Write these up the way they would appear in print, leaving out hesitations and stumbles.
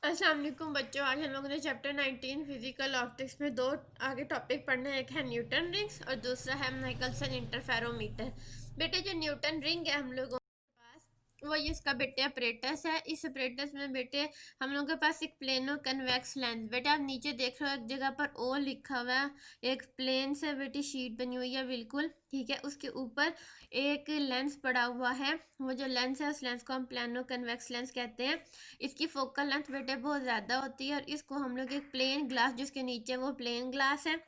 अस्सलाम वालेकुम बच्चों, आज हम लोगों ने चैप्टर 19 फिजिकल ऑप्टिक्स में दो आगे टॉपिक पढ़ना है। एक है न्यूटन रिंग्स और दूसरा है माइकलसन इंटरफेरोमीटर। बेटे जो न्यूटन रिंग है हम लोगों के पास वो ये इसका बेटे अपरेटस है। इस अपरेटस में बेटे हम लोगों के पास एक प्लेनो कन्वेक्स लेंस, बेटे आप नीचे देख रहे हो एक जगह पर ओ लिखा हुआ है। एक प्लेन से बेटी शीट बनी हुई है बिल्कुल ठीक है, उसके ऊपर एक लेंस पड़ा हुआ है। वो जो लेंस है उस लेंस को हम प्लेनो कन्वेक्स लेंस कहते हैं। इसकी फोकल लेंथ बेटे बहुत ज़्यादा होती है और इसको हम लोग एक प्लेन ग्लास जिसके नीचे वो प्लेन ग्लास है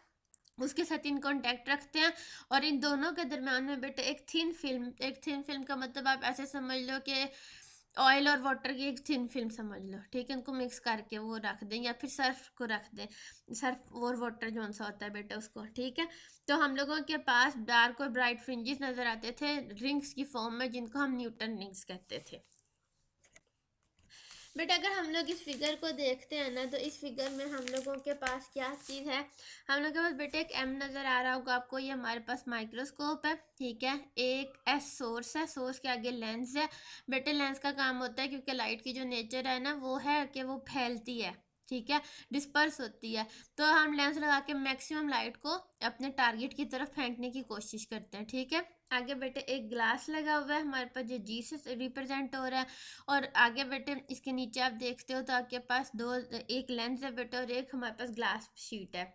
उसके साथ इन कॉन्टैक्ट रखते हैं। और इन दोनों के दरम्यान में बेटे एक थिन फिल्म का मतलब आप ऐसे समझ लो कि ऑयल और वाटर की एक थिन फिल्म समझ लो, ठीक है। उनको मिक्स करके वो रख दें या फिर सर्फ को रख दें, सर्फ और वाटर जो सा होता है बेटा उसको, ठीक है। तो हम लोगों के पास डार्क और ब्राइट फ्रिंजेस नज़र आते थे रिंग्स की फॉर्म में, जिनको हम न्यूटन रिंग्स कहते थे। बट अगर हम लोग इस फिगर को देखते हैं ना, तो इस फिगर में हम लोगों के पास क्या चीज़ है, हम लोग के पास बेटे एक एम नज़र आ रहा होगा आपको, ये हमारे पास माइक्रोस्कोप है, ठीक है। एक एस सोर्स है, सोर्स के आगे लेंस है। बेटे लेंस का काम होता है, क्योंकि लाइट की जो नेचर है ना वो है कि वो फैलती है, ठीक है, डिस्पर्स होती है। तो हम लेंस लगा के मैक्सिमम लाइट को अपने टारगेट की तरफ फेंकने की कोशिश करते हैं, ठीक है। आगे बेटे एक ग्लास लगा हुआ है हमारे पास, जो जी से रिप्रेजेंट हो रहा है। और आगे बेटे इसके नीचे आप देखते हो तो आपके पास दो, एक लेंस है बेटे और एक हमारे पास ग्लास शीट है।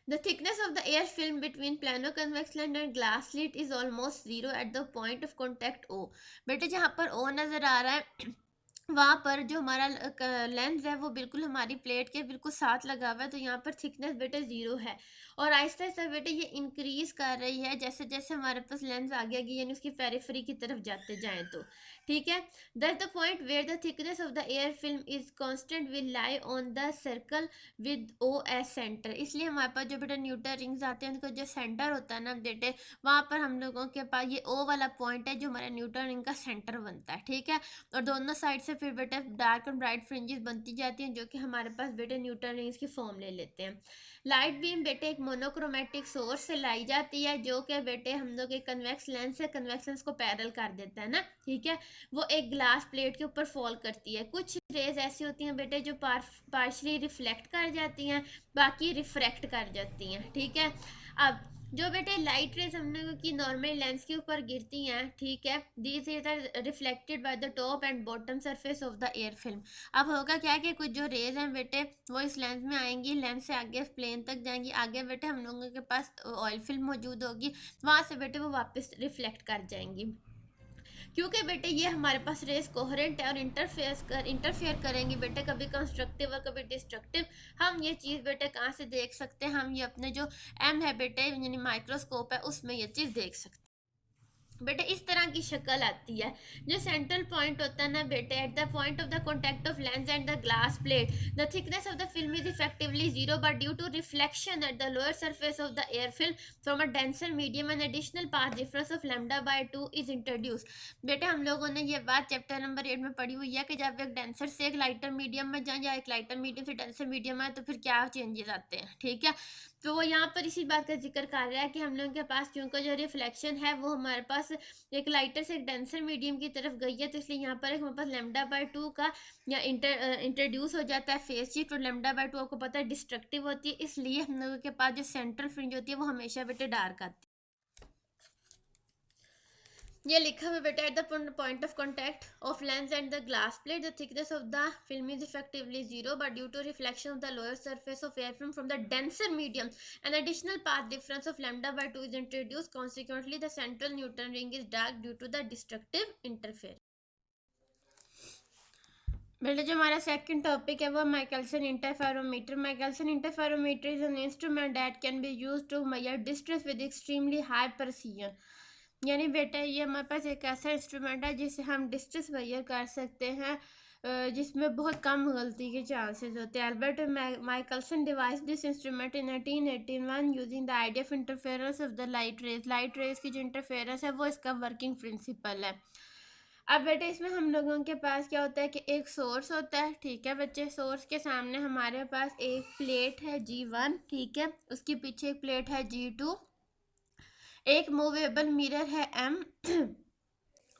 The thickness of the air film between plano-convex lens and glass slit is almost zero at the point of contact O। बेटे जहाँ पर O नज़र आ रहा है वहाँ पर जो हमारा लेंस है वो बिल्कुल हमारी प्लेट के बिल्कुल साथ लगा हुआ है, तो यहाँ पर थिकनेस बेटे ज़ीरो है। और आहिस्ता आहिस्ता बेटे ये इंक्रीज कर रही है जैसे जैसे हमारे पास लेंस आगे आगे यानी उसकी पेरिफेरी की तरफ जाते जाएं, तो ठीक है। That the point where the thickness of the air film is constant will lie on the circle with O S centre. इसलिए हमारे पास जो बेटा न्यूटन रिंग्स आते हैं उनका जो सेंटर होता है ना बेटे, वहाँ पर हम लोगों के पास ये ओ वाला पॉइंट है जो हमारा न्यूटन रिंग का सेंटर बनता है, ठीक है। और दोनों साइड से फिर बेटा डार्क एंड ब्राइट फ्रिंजेस बनती जाती हैं, जो कि हमारे पास बेटे न्यूटन रिंग्स की फॉर्म ले लेते हैं। लाइट बीम बेटे एक मोनोक्रोमेटिक सोर्स से लाई जाती है, जो कि बेटे हम लोग एक कन्वेक्स लेंस है, कन्वेक्स लेंस को पैरल कर देता है ना, ठीक है। वो एक ग्लास प्लेट के ऊपर फॉल करती है। कुछ रेज ऐसी होती हैं बेटे जो पार्शली रिफ्लेक्ट कर जाती हैं, बाकी रिफ्रैक्ट कर जाती हैं, ठीक है। अब जो बेटे लाइट रेज हम लोगों की नॉर्मल लेंस के ऊपर गिरती हैं, ठीक है, these rays are reflected by the top and bottom surface of the air film. अब होगा क्या कि कुछ जो रेज हैं बेटे वो इस लेंस में आएंगी, लेंस से आगे प्लेन तक जाएंगी, आगे बेटे हम लोगों के पास ऑयल फिल्म मौजूद होगी, वहां से बेटे वो वापस रिफ्लेक्ट कर जाएंगी। क्योंकि बेटे ये हमारे पास रेस कोहरेंट है और इंटरफेयर करेंगी बेटे, कभी कंस्ट्रक्टिव और कभी डिस्ट्रक्टिव। हम ये चीज़ बेटे कहाँ से देख सकते हैं, हम ये अपने जो एम है बेटे यानी माइक्रोस्कोप है उसमें ये चीज़ देख सकते हैं। बेटे इस तरह की शक्ल आती है। जो सेंट्रल पॉइंट होता है ना बेटे, at the point of the contact of lens and the glass plate the thickness of the film is effectively zero, but due to reflection at the lower surface of the air film from a denser medium an additional path difference of λ/2 is introduce. बेटे हम लोगों ने ये बात chapter number 8 में पढ़ी हुई है कि जब एक डेंसर से एक लाइटर मीडियम में जाए या एक लाइटर मीडियम से डेंसर मीडियम में, तो फिर क्या चेंजेस आते हैं, ठीक है। तो वो यहाँ पर इसी बात का जिक्र कर रहा है कि हम लोगों के पास क्योंकि जो रिफ्लेक्शन है वो हमारे पास एक लाइटर से एक डेंसर मीडियम की तरफ गई है, तो इसलिए यहाँ पर एक हमारे पास λ/2 का या इंट्रोड्यूस हो जाता है फेस शिफ्ट। और λ/2 आपको पता है डिस्ट्रक्टिव होती है, इसलिए हम लोगों के पास जो सेंट्रल फ्रिंज होती है वो हमेशा बेटे डार्क आती है। ये लिखा हुआ बेटा, at the point of contact of lens and the glass plate the thickness of the film is effectively zero, but due to reflection of the lower surface of air film from the denser medium an additional path difference of λ/2 is introduce, consequently the central Newton ring is dark due to the destructive interfere. बेटा जो हमारा second topic है वो Michelson interferometer. Michelson interferometer is an instrument that can be used to measure distance with extremely high precision. यानी बेटा ये हमारे पास एक ऐसा इंस्ट्रूमेंट है जिससे हम डिस्टेंस मेजर कर सकते हैं, जिसमें बहुत कम गलती के चांसेस होते हैं। Albert Michelson device this instrument in 1881 using the idea of interference of the light rays. Light rays की जो इंटरफेरेंस है वो इसका वर्किंग प्रिंसिपल है। अब बेटे इसमें हम लोगों के पास क्या होता है कि एक सोर्स होता है, ठीक है बच्चे। सोर्स के सामने हमारे पास एक प्लेट है G1, ठीक है, उसके पीछे एक प्लेट है G2, एक मूवेबल मिरर है M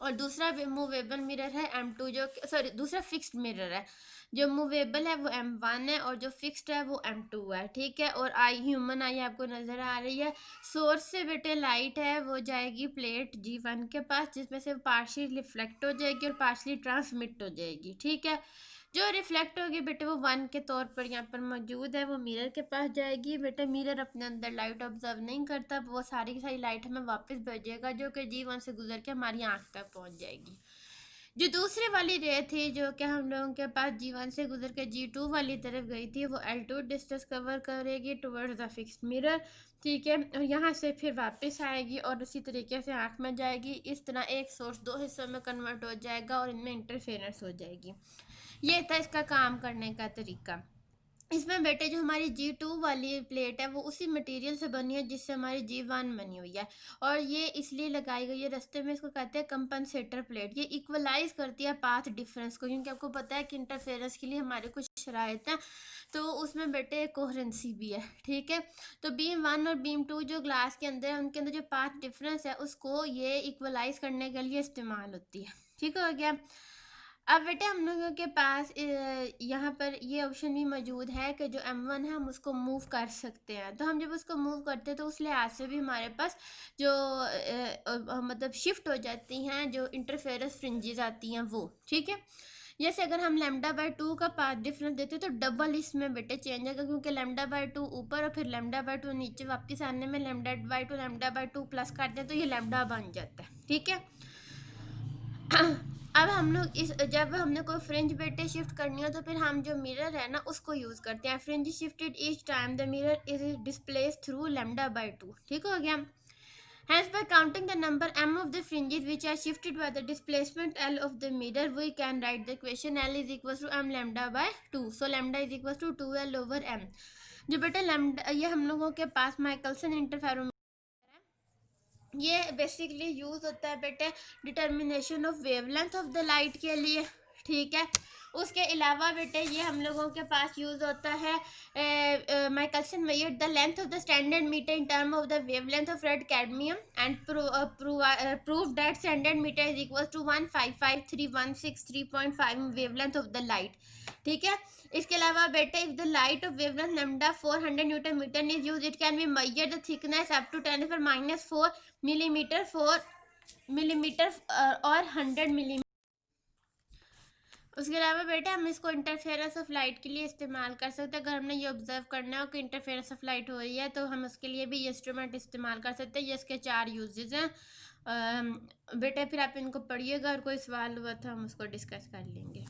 और दूसरा मूवेबल मिरर है M2, जो सॉरी दूसरा फिक्स्ड मिरर है। जो मूवेबल है वो M1 है और जो फिक्स्ड है वो M2 है, ठीक है। और आई ह्यूमन आई आपको नज़र आ रही है। सोर्स से बेटे लाइट है वो जाएगी प्लेट G1 के पास, जिसमें से पार्शली रिफ्लेक्ट हो जाएगी और पार्शली ट्रांसमिट हो जाएगी, ठीक है। जो रिफ्लेक्ट होगी बेटे वो 1 के तौर पर यहाँ पर मौजूद है, वो मिरर के पास जाएगी। बेटे मिरर अपने अंदर लाइट ऑब्जर्व नहीं करता, वो सारी की सारी लाइट हमें वापस भेजेगा, जो कि G1 से गुजर के हमारी आँख तक पहुँच जाएगी। जो दूसरी वाली रे थी जो कि हम लोगों के पास G1 से गुजर के G2 वाली तरफ गई थी, वो L2 डिस्टेंस कवर करेगी टुवर्ड्स द फिक्स्ड मिरर, ठीक है। और यहाँ से फिर वापस आएगी और उसी तरीके से आँख में जाएगी। इस तरह एक सोर्स दो हिस्सों में कन्वर्ट हो जाएगा और इनमें इंटरफेरेंस हो जाएगी। ये था इसका काम करने का तरीका। इसमें बेटे जो हमारी G2 वाली प्लेट है वो उसी मटेरियल से बनी है जिससे हमारी G1 बनी हुई है, और ये इसलिए लगाई गई है रास्ते में, इसको कहते हैं कंपनसेटर प्लेट। ये इक्वलाइज करती है पाथ डिफरेंस को, क्योंकि आपको पता है कि इंटरफेरेंस के लिए हमारे कुछ शराइत हैं, तो उसमें बेटे कोहरेंसी भी है, ठीक है। तो बीम 1 और बीम 2 जो ग्लास के अंदर है उनके अंदर जो पाथ डिफरेंस है उसको ये इक्वलाइज करने के लिए इस्तेमाल होती है, ठीक हो गया। अब बेटे हम लोगों के पास यहाँ पर ये ऑप्शन भी मौजूद है कि जो M1 है हम उसको मूव कर सकते हैं। तो हम जब उसको मूव करते हैं तो उस लिहाज से भी हमारे पास जो मतलब शिफ्ट हो जाती हैं, जो इंटरफेरेंस फ्रिंजेस आती हैं वो, ठीक है। जैसे अगर हम λ/2 का पाथ डिफरेंस देते हैं तो डबल इसमें बेटे चेंज होगा, क्योंकि λ/2 ऊपर और फिर λ/2 नीचे वापस आने में λ/2 प्लस करते हैं तो ये लैम्डा बन जाता है, ठीक है। अब हम लोग इस जब हमने कोई फ्रिंज बेटे शिफ्ट करनी हो तो फिर हम जो मिरर है ना उसको यूज़ करते हैं। Fringe shifted each time the mirror is displace through λ/2, ठीक हो गया। Hence, by counting the number m of the fringes which are shifted by the displacement L of the mirror, we can write the equation L is equals to m λ/2. So lambda is equals to 2L over m. जो बेटा lambda ये हम लोगों के पास Michelson interferometer, ये basically use होता है बेटे determination of wavelength of the light के लिए, ठीक है। उसके अलावा बेटे ये हम लोगों के पास यूज़ होता है Michelson measured the length of the standard metre in term of the wavelength of red cadmium and prove that standard metre is equal to 1553163.5 wavelength of the light, ठीक है। इसके अलावा बेटे if the light of wavelength lambda 400 newton metre is use, it can be measure the thickness up to 10⁻⁻⁴ millimetre 4 millimetre और 100 millimetre. उसके अलावा बेटा हम इसको इंटरफेरेंस ऑफ लाइट के लिए इस्तेमाल कर सकते हैं। अगर हमने ये ऑब्जर्व करना हो कि इंटरफेरेंस ऑफ लाइट हो रही है तो हम उसके लिए भी ये इंस्ट्रूमेंट इस्तेमाल कर सकते हैं। ये इसके 4 यूजेस हैं। बेटा फिर आप इनको पढ़िएगा और कोई सवाल हुआ तो हम उसको डिस्कस कर लेंगे।